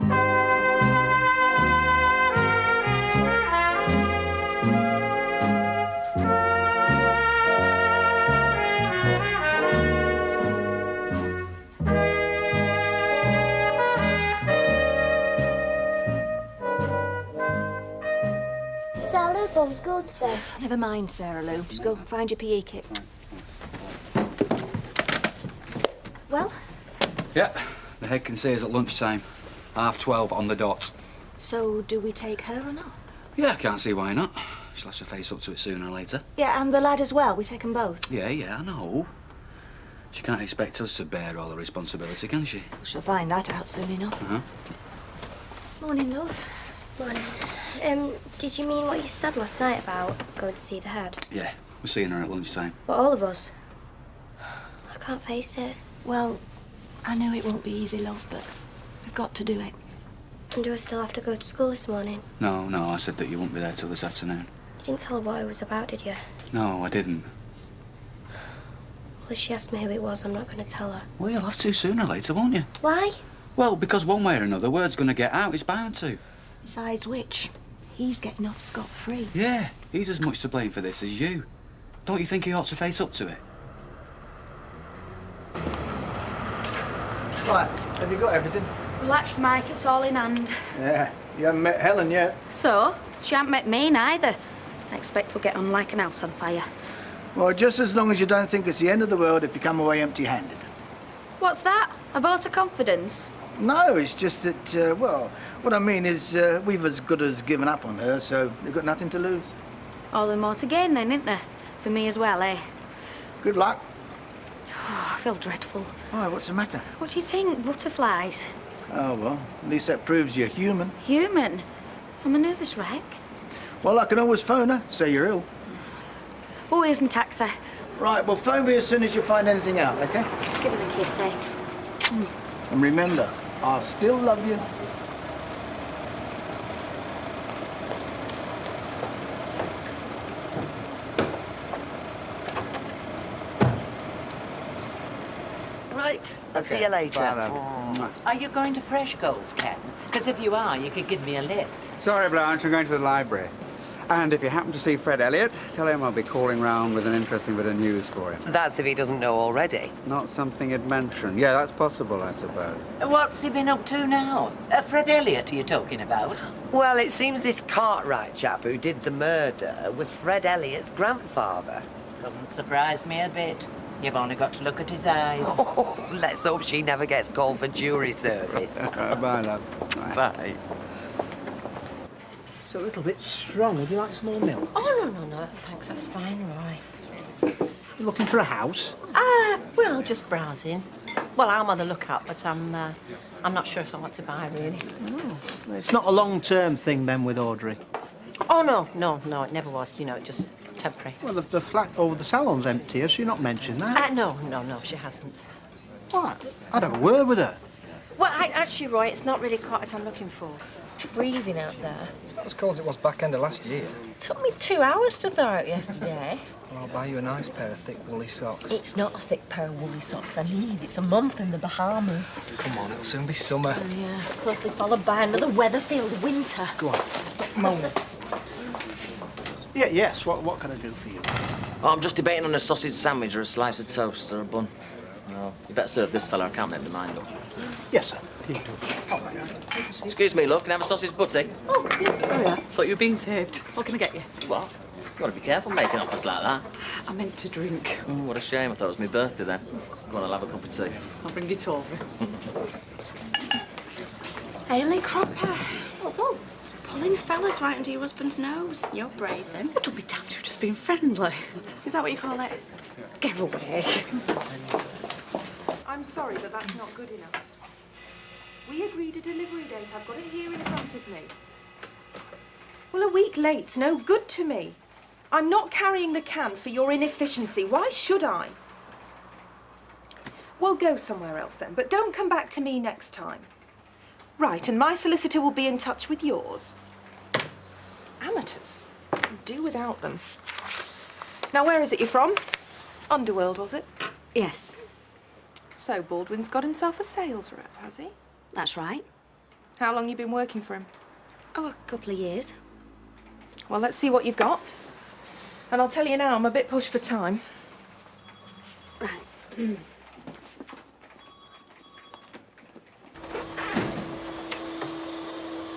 Sarah, Bob's school today. Never mind, Sarah Lou. Just go and find your PE kit. Well? Yep, the head can see us at lunchtime. 12:30 on the dot. So, do we take her or not? Yeah, I can't see why not. She'll have to face up to it sooner or later. Yeah, and the lad as well. We take them both. Yeah, I know. She can't expect us to bear all the responsibility, can she? She'll find that out soon enough. Morning, love. Morning. Did you mean what you said last night about going to see the head? Yeah, we're seeing her at lunchtime. But all of us? I can't face it. Well, I know it won't be easy, love, but we've got to do it. And do I still have to go to school this morning? No, I said that you won't be there till this afternoon. You didn't tell her what it was about, did you? No, I didn't. Well, if she asked me who it was, I'm not going to tell her. Well, you'll have to sooner or later, won't you? Why? Well, because one way or another, word's going to get out. It's bound to. Besides which, he's getting off scot-free. Yeah, he's as much to blame for this as you. Don't you think he ought to face up to it? Right, have you got everything? Relax, Mike, it's all in hand. Yeah, you haven't met Helen yet. So, she ain't met me neither. I expect we'll get on like an house on fire. Well, just as long as you don't think it's the end of the world if you come away empty-handed. What's that? A vote of confidence? No, it's just that, well, what I mean is we've as good as given up on her, so you've got nothing to lose. All the more to gain then, isn't there? For me as well, eh? Good luck. Oh, I feel dreadful. Why, what's the matter? What do you think? Butterflies? Oh, well, at least that proves you're human. Human? I'm a nervous wreck. Well, I can always phone her, say you're ill. Oh, here's my taxi. Right, well, phone me as soon as you find anything out, OK? Just give us a kiss, eh? And remember, I still love you. Right, I'll see you later. Are you going to Fresh Goals, Ken? Because if you are, you could give me a lift. Sorry, Blanche, I'm going to the library. And if you happen to see Fred Elliott, tell him I'll be calling round with an interesting bit of news for him. That's if he doesn't know already. Not something he'd mention. Yeah, that's possible, I suppose. What's he been up to now? Fred Elliott, are you talking about? Well, it seems this Cartwright chap who did the murder was Fred Elliott's grandfather. Doesn't surprise me a bit. You've only got to look at his eyes. Oh, let's hope she never gets called for jury service. Bye, love. Bye. It's a little bit strong. Would you like some more milk? Oh, no. Thanks, that's fine, Roy. You looking for a house? Well, just browsing. Well, I'm on the lookout, but I'm not sure if I want to buy, really. Oh, it's not a long-term thing, then, with Audrey? Oh, no, it never was. You know, just temporary. Well, the flat over the salon's empty. Has she not mentioned that? No, she hasn't. What? I'd have a word with her. Well, actually, Roy, it's not really quite what I'm looking for. It's freezing out there. Not as cold as it was back end of last year. It took me 2 hours to thaw out yesterday. Well, I'll buy you a nice pair of thick woolly socks. It's not a thick pair of woolly socks I need. It's a month in the Bahamas. Come on, it'll soon be summer. Oh, yeah, closely followed by another weather-filled winter. Go on, stop moaning. Yes, what can I do for you? Oh, I'm just debating on a sausage sandwich or a slice of toast or a bun. Oh, you better serve this fella. I can't make my mind up. Yes, sir. Here you go. Excuse me, look, can I have a sausage butty? Oh, yeah, sorry, I thought you were being served. What can I get you? What? You've got to be careful making offers like that. I meant to drink. Oh, what a shame. I thought it was my birthday then. Go on, I'll have a cup of tea. I'll bring it over. Hayley Cropper. What's up? Pulling fellas right under your husband's nose. You're brazen. But don't be daft, you're just being friendly. Is that what you call it? Get away. I'm sorry, but that's not good enough. We agreed a delivery date. I've got it here in front of me. Well, a week late's no good to me. I'm not carrying the can for your inefficiency. Why should I? We'll go somewhere else then, but don't come back to me next time. Right, and my solicitor will be in touch with yours. Amateurs. Do without them. Now, where is it you're from? Underworld, was it? Yes. So Baldwin's got himself a sales rep, has he? That's right. How long you been working for him? Oh, a couple of years. Well, let's see what you've got. And I'll tell you now, I'm a bit pushed for time. Right.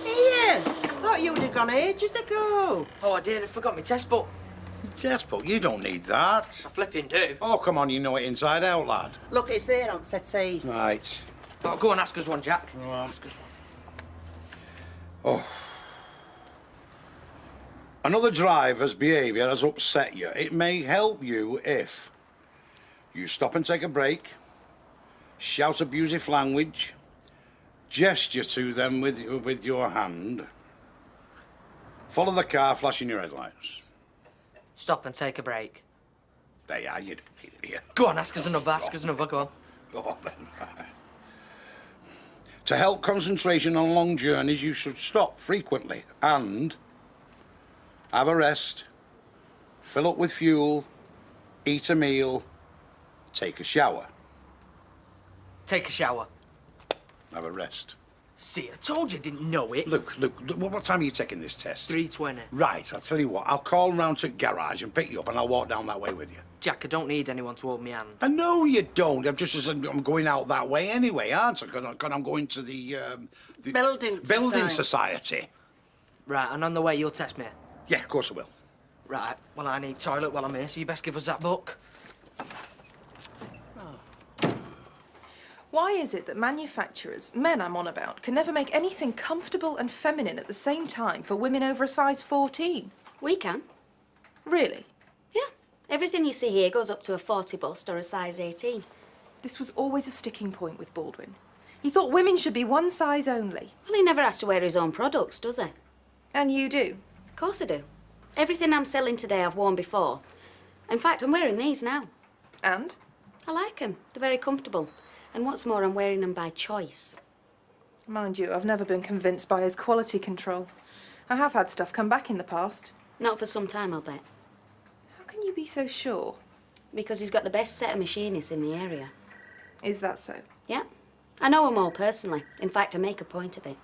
Here! Thought you would have gone ages ago. Oh, I did. I forgot my test book. Test book? You don't need that. I flipping do. Oh, come on, you know it inside out, lad. Look, it's there on settee. Right. Oh, go on, ask us one, Jack. Go on. Ask us one. Oh. Another driver's behaviour has upset you. It may help you if you stop and take a break, shout abusive language, gesture to them with your hand, follow the car flashing your headlights. Stop and take a break. There you are, you idiot. Go on, ask us another, go on. Go on then. To help concentration on long journeys, you should stop frequently and have a rest, fill up with fuel, eat a meal, take a shower. Take a shower. Have a rest. See, I told you I didn't know it. Look, what time are you taking this test? 3:20. Right, I'll tell you what, I'll call round to the garage and pick you up and I'll walk down that way with you. Jack, I don't need anyone to hold me hand. I know you don't. I'm going out that way anyway, aren't I? Because I'm going to the Building Society. Right, and on the way you'll test me? Yeah, of course I will. Right, well, I need toilet while I'm here, so you best give us that book. Why is it that manufacturers, men I'm on about, can never make anything comfortable and feminine at the same time for women over a size 14? We can. Really? Yeah. Everything you see here goes up to a 40 bust or a size 18. This was always a sticking point with Baldwin. He thought women should be one size only. Well, he never has to wear his own products, does he? And you do? Of course I do. Everything I'm selling today I've worn before. In fact, I'm wearing these now. And? I like them. They're very comfortable. And what's more, I'm wearing them by choice. Mind you, I've never been convinced by his quality control. I have had stuff come back in the past. Not for some time, I'll bet. How can you be so sure? Because he's got the best set of machinists in the area. Is that so? Yeah. I know them all personally. In fact, I make a point of it.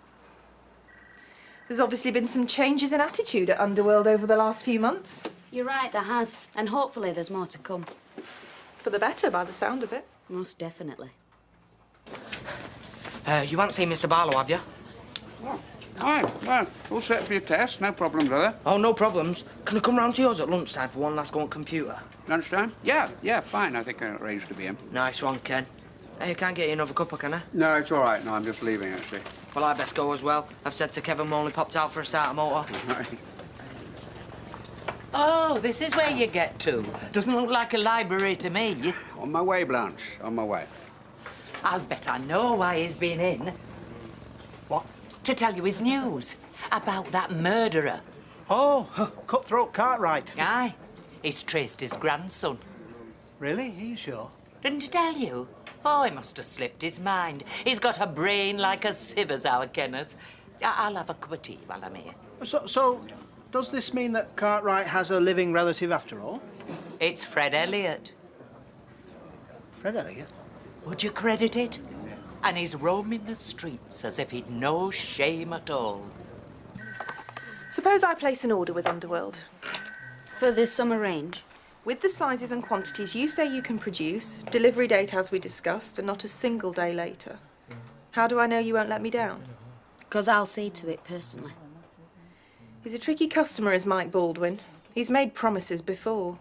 There's obviously been some changes in attitude at Underworld over the last few months. You're right, there has. And hopefully there's more to come. For the better, by the sound of it. Most definitely. You haven't seen Mr. Barlow, have you? Oh, hi. Well, all set for your test. No problem, brother. Oh, no problems. Can I come round to yours at lunchtime for one last go on computer? Lunchtime? Yeah, fine. I think I'll arrange to be in. Nice one, Ken. Hey, I can't get you another cuppa, can I? No, it's all right. No, I'm just leaving, actually. Well, I best go as well. I've said to Kevin Morley popped out for a starter motor. Oh, this is where you get to. Doesn't look like a library to me. On my way, Blanche. On my way. I'll bet I know why he's been in. What? To tell you his news about that murderer. Oh, Cutthroat Cartwright. Aye. He's traced his grandson. Really? Are you sure? Didn't he tell you? Oh, he must have slipped his mind. He's got a brain like a sieve, as our Kenneth. I'll have a cup of tea while I'm here. So, does this mean that Cartwright has a living relative after all? It's Fred Elliot. Fred Elliot? Would you credit it? And he's roaming the streets as if he'd no shame at all. Suppose I place an order with Underworld. For the summer range? With the sizes and quantities you say you can produce, delivery date as we discussed, and not a single day later. How do I know you won't let me down? Because I'll see to it personally. He's a tricky customer, is Mike Baldwin. He's made promises before.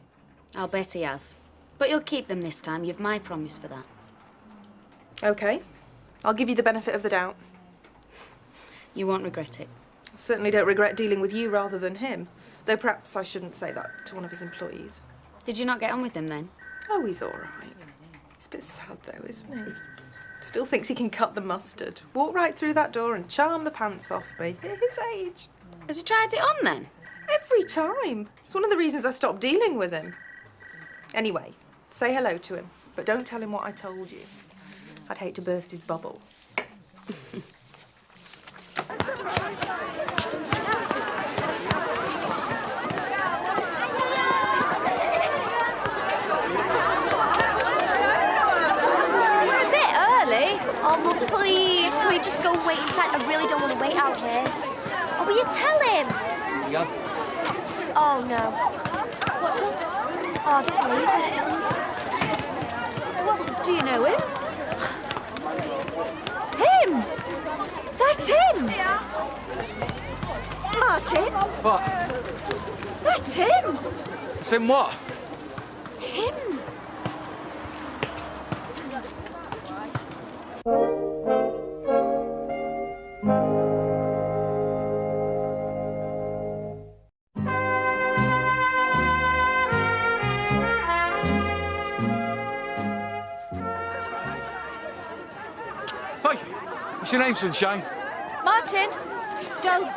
I'll bet he has. But you'll keep them this time. You've my promise for that. OK. I'll give you the benefit of the doubt. You won't regret it. I certainly don't regret dealing with you rather than him. Though perhaps I shouldn't say that to one of his employees. Did you not get on with him then? Oh, he's all right. He's a bit sad, though, isn't he? Still thinks he can cut the mustard. Walk right through that door and charm the pants off me. At his age. Has he tried it on, then? Every time. It's one of the reasons I stopped dealing with him. Anyway, say hello to him, but don't tell him what I told you. I'd hate to burst his bubble. Oh, well, please, can we just go wait inside? I really don't want to wait out here. Oh, will you tell him? Yeah. Oh, no. What's up? Oh, I don't believe it. Well, do you know him? Him! That's him! Martin, What? that's him! It's in what? Him! Hey, what's your name, sunshine? Martin! Don't.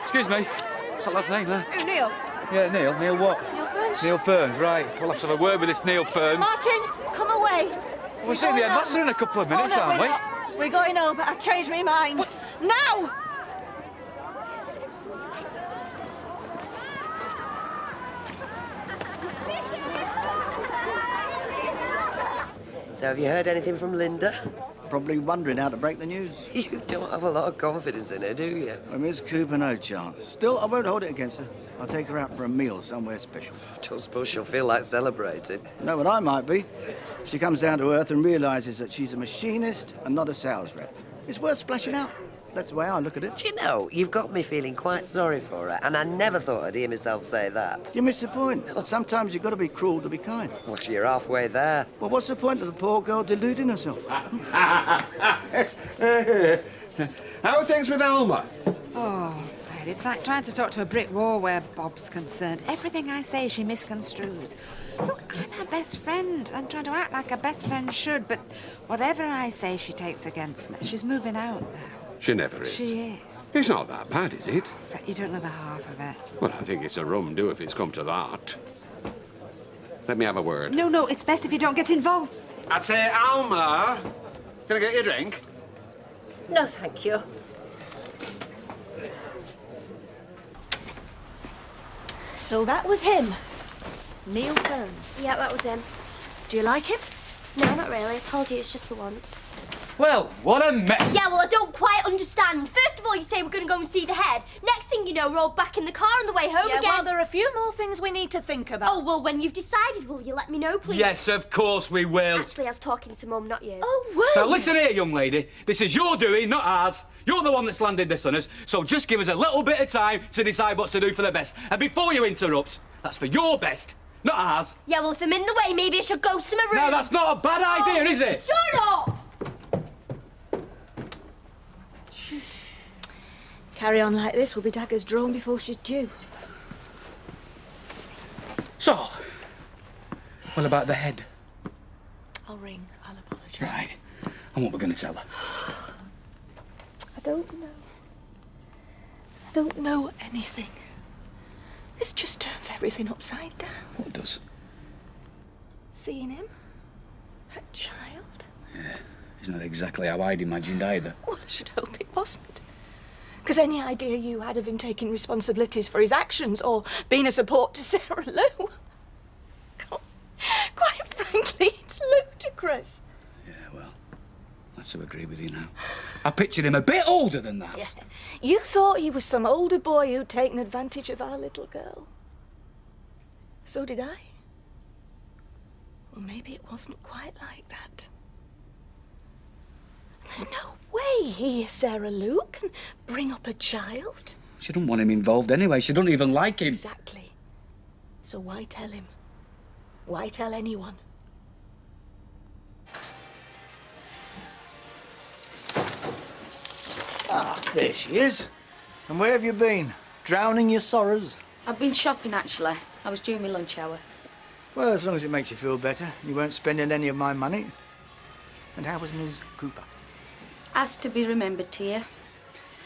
Excuse me. What's that lad's name there? Oh, Neil. Yeah, Neil. Neil what? Neil Ferns. Neil Ferns, right. We'll have to have a word with this Neil Ferns. Martin, come away. We're seeing the headmaster in a couple of minutes, no, aren't we're we? not. We're going home, but I've changed my mind. What? Now! So have you heard anything from Linda? Probably wondering how to break the news. You don't have a lot of confidence in her, do you? Well, Miss Cooper, no chance. Still, I won't hold it against her. I'll take her out for a meal somewhere special. I don't suppose she'll feel like celebrating. No, but I might be. If she comes down to earth and realises that she's a machinist and not a sales rep. It's worth splashing out. That's the way I look at it. Do you know, you've got me feeling quite sorry for her, and I never thought I'd hear myself say that. You miss the point. Sometimes you've got to be cruel to be kind. Well, you're halfway there. Well, what's the point of the poor girl deluding herself? How are things with Alma? Oh, Fred, it's like trying to talk to a brick wall where Bob's concerned. Everything I say, she misconstrues. Look, I'm her best friend. I'm trying to act like a best friend should, but whatever I say, she takes against me. She's moving out now. She never is. She is. It's not that bad, is it? Fred, you don't know the half of it. Well, I think it's a rum do if it's come to that. Let me have a word. No, it's best if you don't get involved. I'd say, Alma, can I get you a drink? No, thank you. So that was him. Neil Ferns. Yeah, that was him. Do you like him? No, not really. I told you it's just the once. Well, what a mess. Yeah, well, I don't quite understand. First of all, you say we're going to go and see the head. Next thing you know, we're all back in the car on the way home Yeah, again. well, there are a few more things we need to think about. Oh, well, when you've decided, will you let me know, please? Yes, of course we will. Actually, I was talking to Mum, not you. Oh, well. Now, listen here, young lady. This is your doing, not ours. You're the one that's landed this on us, so just give us a little bit of time to decide what to do for the best. And before you interrupt, that's for your best, not ours. Yeah, well, if I'm in the way, maybe I should go to my room. No, that's not a bad idea, is it? Shut up! Carry on like this, we'll be daggers drawn before she's due. So, what about the head? I'll ring. I'll apologise. Right. And what we're going to tell her? I don't know. I don't know anything. This just turns everything upside down. What does? Seeing him? A child? Yeah, it's not exactly how I'd imagined either. Well, I should hope it wasn't. Because any idea you had of him taking responsibilities for his actions or being a support to Sarah Lou, quite frankly, it's ludicrous. Yeah, well, I have to agree with you now. I pictured him a bit older than that. Yeah. You thought he was some older boy who'd taken advantage of our little girl. So did I. Well, maybe it wasn't quite like that. There's no way he, Sarah Lou, can bring up a child. She don't want him involved anyway. She don't even like him. Exactly. So why tell him? Why tell anyone? Ah, there she is. And where have you been? Drowning your sorrows? I've been shopping, actually. I was due my lunch hour. Well, as long as it makes you feel better, you weren't spending any of my money. And how was Ms. Cooper? Asked to be remembered to you.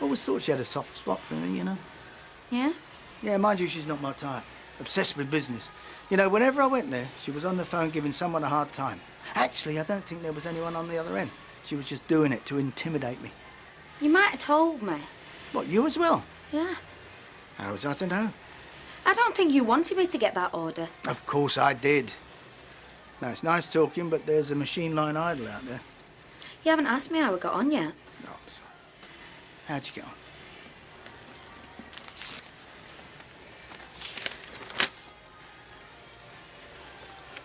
Always thought she had a soft spot for me, you know. Yeah? Yeah, mind you, she's not my type. Obsessed with business. You know, whenever I went there, she was on the phone giving someone a hard time. Actually, I don't think there was anyone on the other end. She was just doing it to intimidate me. You might have told me. What, you as well? Yeah. How was I to know? I don't think you wanted me to get that order. Of course I did. Now, it's nice talking, but there's a machine line idle out there. You haven't asked me how I got on yet. Oh, sorry. How'd you get on?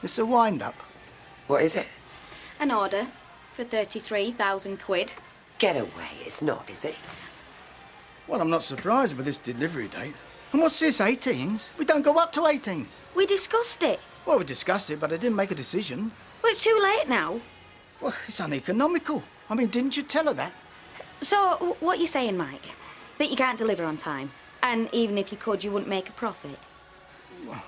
It's a wind-up. What is it? An order for 33,000 quid. Get away, it's not, is it? Well, I'm not surprised with this delivery date. And what's this, 18s? We don't go up to 18s. We discussed it. Well, we discussed it, but I didn't make a decision. Well, it's too late now. Well, it's uneconomical. I mean, didn't you tell her that? So, what you saying, Mike? That you can't deliver on time? And even if you could, you wouldn't make a profit? Well,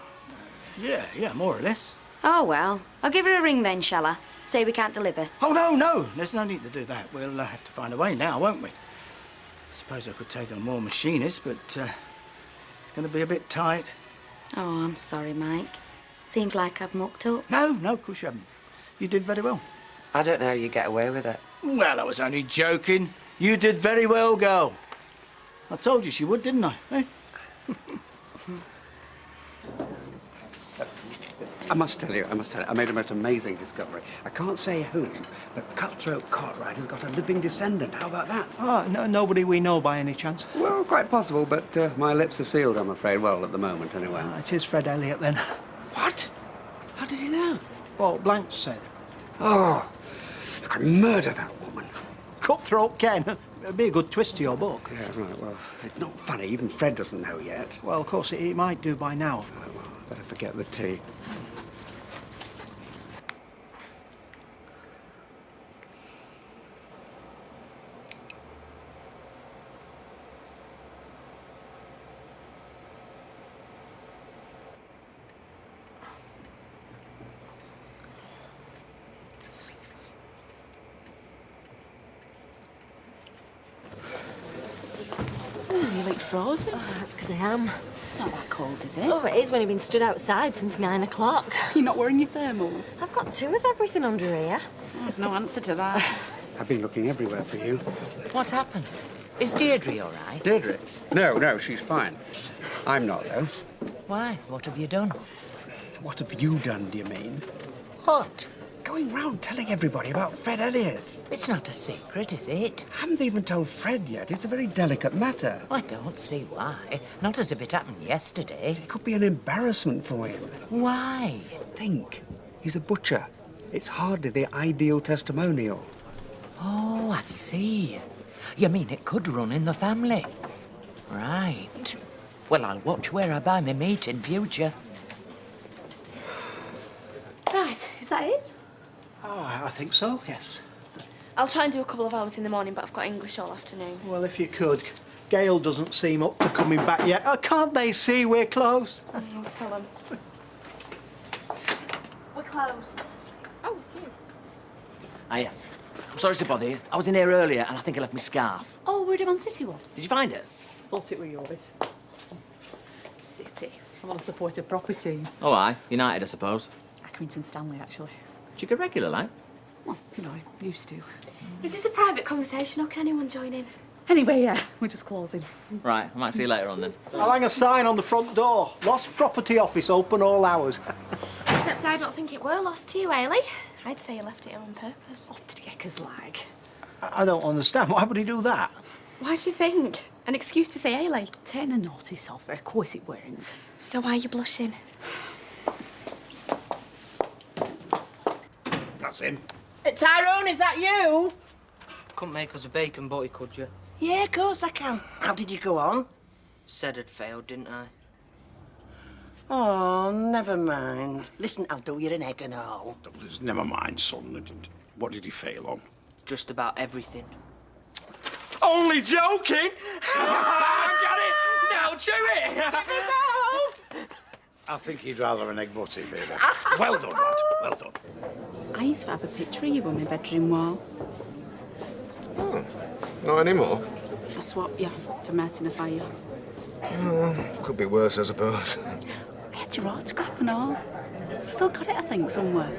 yeah, more or less. Oh, well. I'll give her a ring then, shall I? Say we can't deliver. Oh, no. There's no need to do that. We'll have to find a way now, won't we? Suppose I could take on more machinists, but it's going to be a bit tight. Oh, I'm sorry, Mike. Seems like I've mucked up. No, of course you haven't. You did very well. I don't know how you get away with it. Well, I was only joking. You did very well, girl. I told you she would, didn't I? Eh? I must tell you, I made a most amazing discovery. I can't say who, but Cutthroat Cartwright has got a living descendant. How about that? Oh, no, nobody we know by any chance. Well, quite possible, but my lips are sealed, I'm afraid. Well, at the moment, anyway. It is Fred Elliot, then. What? How did you know? Well, Blanche said. Oh, I could murder that woman. Cutthroat Ken. It'd be a good twist to your book. Yeah, right, well, it's not funny. Even Fred doesn't know yet. Well, of course, he might do by now. Oh, well, better forget the tea. You look frozen. Oh, that's because I am. It's not that cold, is it? Oh, it is when you've been stood outside since 9 o'clock. You're not wearing your thermals? I've got 2 of everything under here. There's no answer to that. I've been looking everywhere for you. What's happened? Is Deirdre all right? Deirdre? No, she's fine. I'm not, though. Why? What have you done? What have you done, do you mean? What? Going round telling everybody about Fred Elliot. It's not a secret, is it? I haven't even told Fred yet. It's a very delicate matter. I don't see why. Not as if it happened yesterday. It could be an embarrassment for him. Why? Think. He's a butcher. It's hardly the ideal testimonial. Oh, I see. You mean it could run in the family? Right. Well, I'll watch where I buy my meat in future. Right, is that it? Oh, I think so, yes. I'll try and do a couple of hours in the morning, but I've got English all afternoon. Well, if you could. Gail doesn't seem up to coming back yet. Can't they see we're closed? I'll tell them. We're closed. Oh, it's you. Hiya. I'm sorry to bother you. I was in here earlier and I think I left my scarf. Oh, we're on City one. Did you find it? Thought it were yours. City. I'm on a supported property. Oh, aye. United, I suppose. Accrington Stanley, actually. Do you go regular, like? Well, you know, I used to. Is this a private conversation or can anyone join in? Anyway, yeah, we're just closing. Right, I might see you later on then. I'll hang a sign on the front door. Lost property office open all hours. Except I don't think it were lost to you, Ailey. I'd say you left it here on purpose. What did he get lag? I don't understand. Why would he do that? Why do you think? An excuse to say Ailey? Turn a notice off her. Of course it weren't. So why are you blushing? That's him. Tyrone, is that you? Couldn't make us a bacon butty, could you? Yeah, of course I can. How did you go on? Said I'd failed, didn't I? Oh, never mind. Listen, I'll do you an egg and all. Never mind, son. What did he fail on? Just about everything. Only joking! I got it! Now chew it! I think he'd rather an egg butty, baby. Well done, lad. Well done. I used to have a picture of you on my bedroom wall. Oh, not anymore. I swapped you for Martin a fire. Could be worse, I suppose. I had your autograph and all. Still got it, I think, somewhere.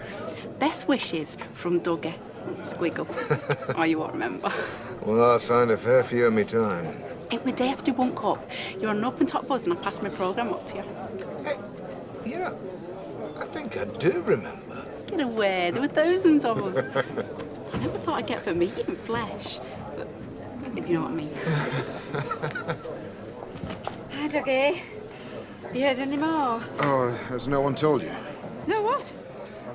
Best wishes from Dougie. Squiggle. Oh, you won't remember. Well, I signed a fair few of me time. It was day after you woke up. You're on an open top buzz and I passed my programme up to you. Hey, yeah, I think I do remember. Get away, there were thousands of us. I never thought I'd get for meat in flesh. But if you know what I mean. Hi, Dougie. Have you heard any more? Oh, has no one told you? No, what?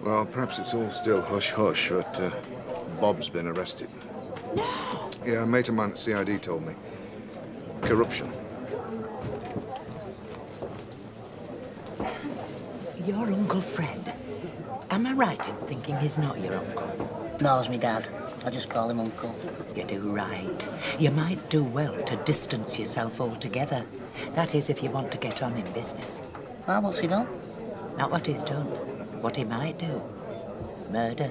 Well, perhaps it's all still hush-hush, but Bob's been arrested. No! Yeah, a mate of mine at CID told me. Corruption. Your Uncle Fred. Am I right in thinking he's not your uncle? No, it's me dad. I just call him Uncle. You do right. You might do well to distance yourself altogether. That is, if you want to get on in business. Ah, what's he done? Not what he's done. What he might do. Murder.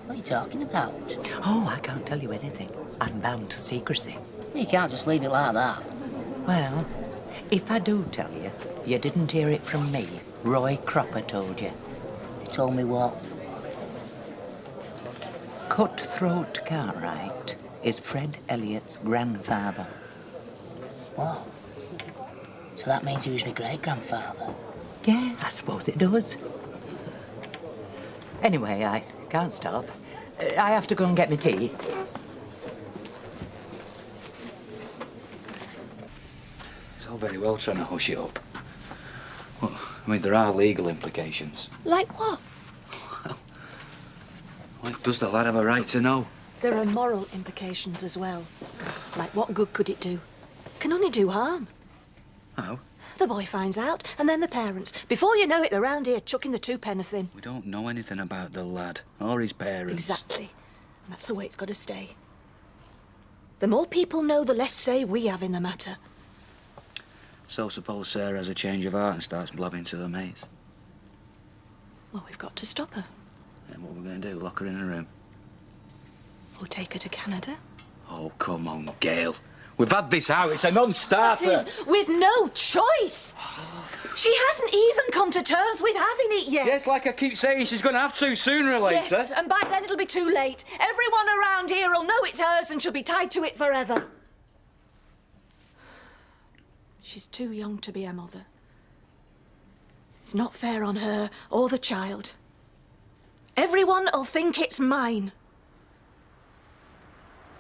What are you talking about? Oh, I can't tell you anything. I'm bound to secrecy. You can't just leave it like that. Well, if I do tell you, you didn't hear it from me. Roy Cropper told you. Told me what? Cutthroat Cartwright is Fred Elliott's grandfather. What? So that means he was my great-grandfather? Yeah, I suppose it does. Anyway, I can't stop. I have to go and get my tea. It's all very well trying to hush it up. Well, I mean, there are legal implications. Like what? Like, does the lad have a right to know? There are moral implications as well. Like, what good could it do? Can only do harm. Oh? The boy finds out, and then the parents. Before you know it, they're round here chucking the twopenny in. We don't know anything about the lad or his parents. Exactly. And that's the way it's got to stay. The more people know, the less say we have in the matter. So suppose Sarah has a change of heart and starts blabbing to her mates. Well, we've got to stop her. And what we're going to do, lock her in a room? Or take her to Canada. Oh, come on, Gail. We've had this out. It's a non-starter. Martin, with no choice. She hasn't even come to terms with having it yet. Yes, like I keep saying, she's going to have to sooner or later. Yes, and by then it'll be too late. Everyone around here will know it's hers and she'll be tied to it forever. She's too young to be a mother. It's not fair on her or the child. Everyone will think it's mine.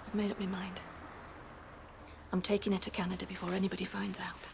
I've made up my mind. I'm taking her to Canada before anybody finds out.